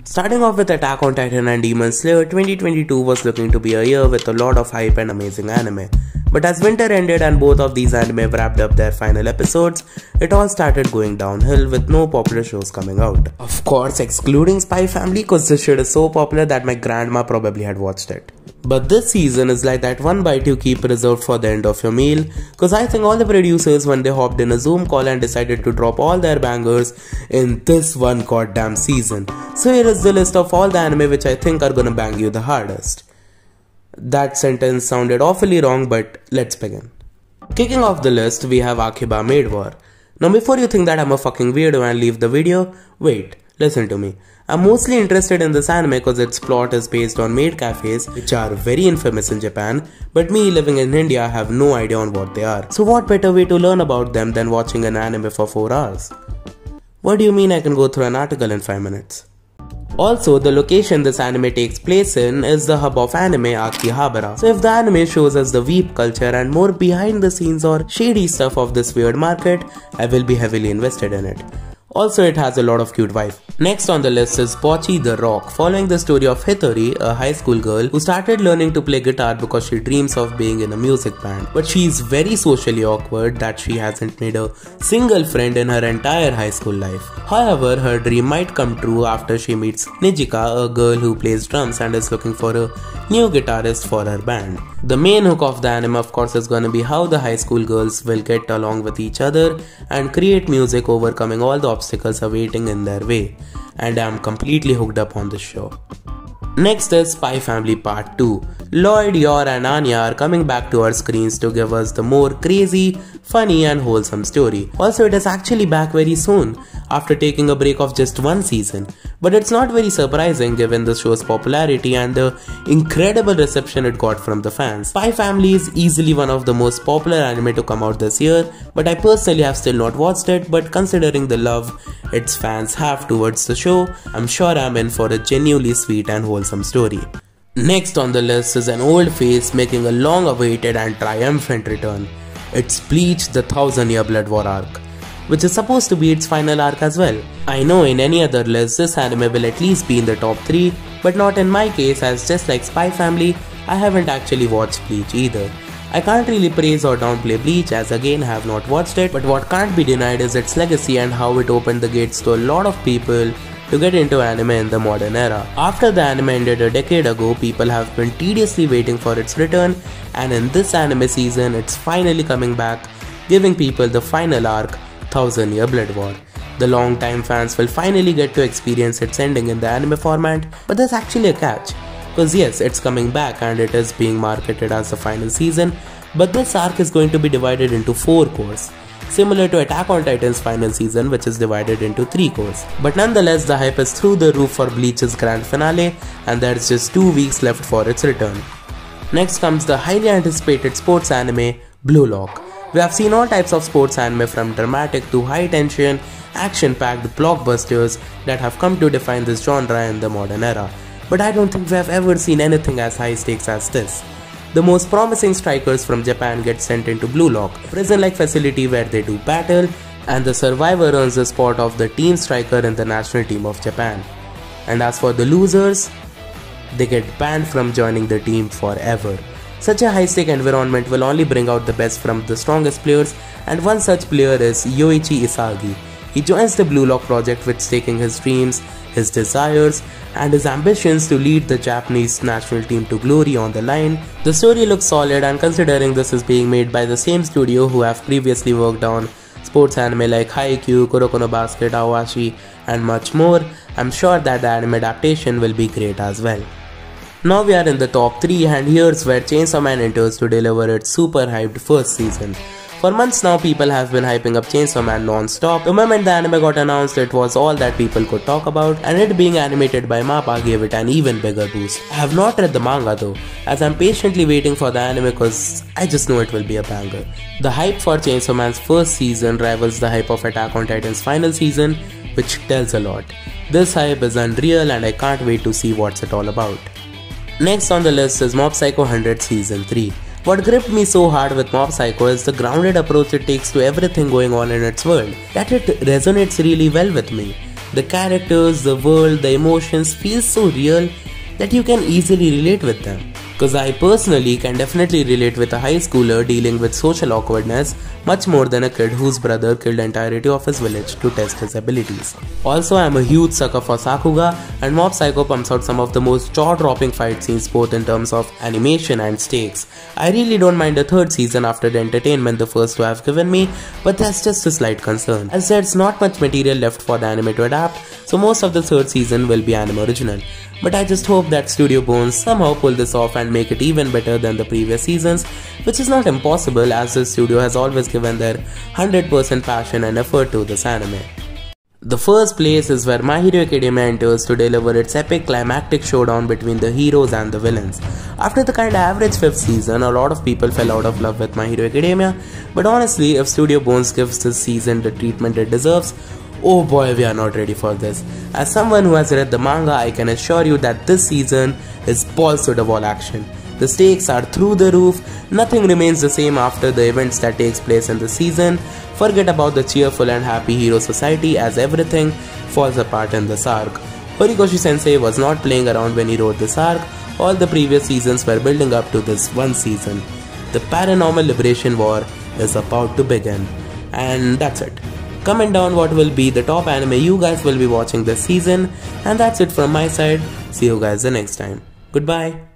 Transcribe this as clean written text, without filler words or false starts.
Starting off with Attack on Titan and Demon Slayer, 2022 was looking to be a year with a lot of hype and amazing anime. But as winter ended and both of these anime wrapped up their final episodes, it all started going downhill with no popular shows coming out. Of course, excluding Spy Family, cause this shit is so popular that my grandma probably had watched it. But this season is like that one bite you keep reserved for the end of your meal, cause I think all the producers, when they hopped in a Zoom call and decided to drop all their bangers in this one goddamn season. So here is the list of all the anime which I think are gonna bang you the hardest. That sentence sounded awfully wrong, but let's begin. Kicking off the list, we have Akihabara Maid War. Now before you think that I'm a fucking weirdo and leave the video, wait, listen to me. I'm mostly interested in this anime because its plot is based on maid cafes, which are very infamous in Japan, but me living in India have no idea on what they are. So what better way to learn about them than watching an anime for 4 hours? What do you mean I can go through an article in 5 minutes? Also, the location this anime takes place in is the hub of anime, Akihabara. So if the anime shows us the weep culture and more behind the scenes or shady stuff of this weird market, I will be heavily invested in it. Also, it has a lot of cute wife. Next on the list is Pochi The Rock, following the story of Hitori, a high school girl who started learning to play guitar because she dreams of being in a music band. But she is very socially awkward that she hasn't made a single friend in her entire high school life. However, her dream might come true after she meets Nijika, a girl who plays drums and is looking for a new guitarist for her band. The main hook of the anime, of course, is gonna be how the high school girls will get along with each other and create music, overcoming all the obstacles awaiting in their way. And I'm completely hooked up on this show. Next is Spy Family Part 2. Lloyd, Yor and Anya are coming back to our screens to give us the more crazy, funny and wholesome story. Also, it is actually back very soon, after taking a break of just 1 season. But it's not very surprising given the show's popularity and the incredible reception it got from the fans. Spy Family is easily one of the most popular anime to come out this year, but I personally have still not watched it, but considering the love its fans have towards the show, I'm sure I'm in for a genuinely sweet and wholesome story. Next on the list is an old face making a long-awaited and triumphant return. It's Bleach, the 1000-year Blood War arc, which is supposed to be its final arc as well. I know in any other list this anime will at least be in the top 3, but not in my case, as just like Spy Family, I haven't actually watched Bleach either. I can't really praise or downplay Bleach, as again I have not watched it, but what can't be denied is its legacy and how it opened the gates to a lot of people to get into anime in the modern era. After the anime ended a decade ago, people have been tediously waiting for its return, and in this anime season it's finally coming back, giving people the final arc, 1000-year Blood War. The long-time fans will finally get to experience its ending in the anime format, but there's actually a catch. Cause yes, it's coming back and it is being marketed as the final season, but this arc is going to be divided into 4 cores, similar to Attack on Titan's final season, which is divided into 3 cores. But nonetheless, the hype is through the roof for Bleach's grand finale, and there's just 2 weeks left for its return. Next comes the highly anticipated sports anime, Blue Lock. We have seen all types of sports anime, from dramatic to high tension, action-packed blockbusters that have come to define this genre in the modern era. But I don't think we have ever seen anything as high stakes as this. The most promising strikers from Japan get sent into Blue Lock, a prison-like facility where they do battle, and the survivor earns the spot of the team striker in the national team of Japan. And as for the losers, they get banned from joining the team forever. Such a high-stake environment will only bring out the best from the strongest players, and one such player is Yoichi Isagi. He joins the Blue Lock project with staking his dreams, his desires, and his ambitions to lead the Japanese national team to glory on the line. The story looks solid, and considering this is being made by the same studio who have previously worked on sports anime like Haikyuu, Kuroko no Basket, Aoashi and much more, I'm sure that the anime adaptation will be great as well. Now we are in the top 3, and here's where Chainsaw Man enters to deliver its super hyped first season. For months now, people have been hyping up Chainsaw Man non-stop. The moment the anime got announced, it was all that people could talk about, and it being animated by MAPPA gave it an even bigger boost. I have not read the manga though, as I'm patiently waiting for the anime cause I just know it will be a banger. The hype for Chainsaw Man's first season rivals the hype of Attack on Titan's final season, which tells a lot. This hype is unreal and I can't wait to see what's it all about. Next on the list is Mob Psycho 100 Season 3. What gripped me so hard with Mob Psycho is the grounded approach it takes to everything going on in its world, that it resonates really well with me. The characters, the world, the emotions feel so real that you can easily relate with them. Cause I personally can definitely relate with a high schooler dealing with social awkwardness much more than a kid whose brother killed the entirety of his village to test his abilities. Also, I am a huge sucker for Sakuga, and Mob Psycho pumps out some of the most jaw-dropping fight scenes both in terms of animation and stakes. I really don't mind the third season after the entertainment the first two have given me, but that's just a slight concern, as there's not much material left for the anime to adapt, so most of the third season will be anime original. But I just hope that Studio Bones somehow pull this off and make it even better than the previous seasons, which is not impossible as the studio has always given their 100% passion and effort to this anime. The first place is where My Hero Academia enters to deliver its epic climactic showdown between the heroes and the villains. After the kinda average 5th season, a lot of people fell out of love with My Hero Academia, but honestly, if Studio Bones gives this season the treatment it deserves, oh boy, we are not ready for this. As someone who has read the manga, I can assure you that this season is balls to the wall action. The stakes are through the roof, nothing remains the same after the events that takes place in the season. Forget about the cheerful and happy hero society as everything falls apart in this arc. Horikoshi sensei was not playing around when he wrote this arc, all the previous seasons were building up to this one season. The paranormal liberation war is about to begin. And that's it. Comment down what will be the top anime you guys will be watching this season, and that's it from my side. See you guys the next time. Goodbye.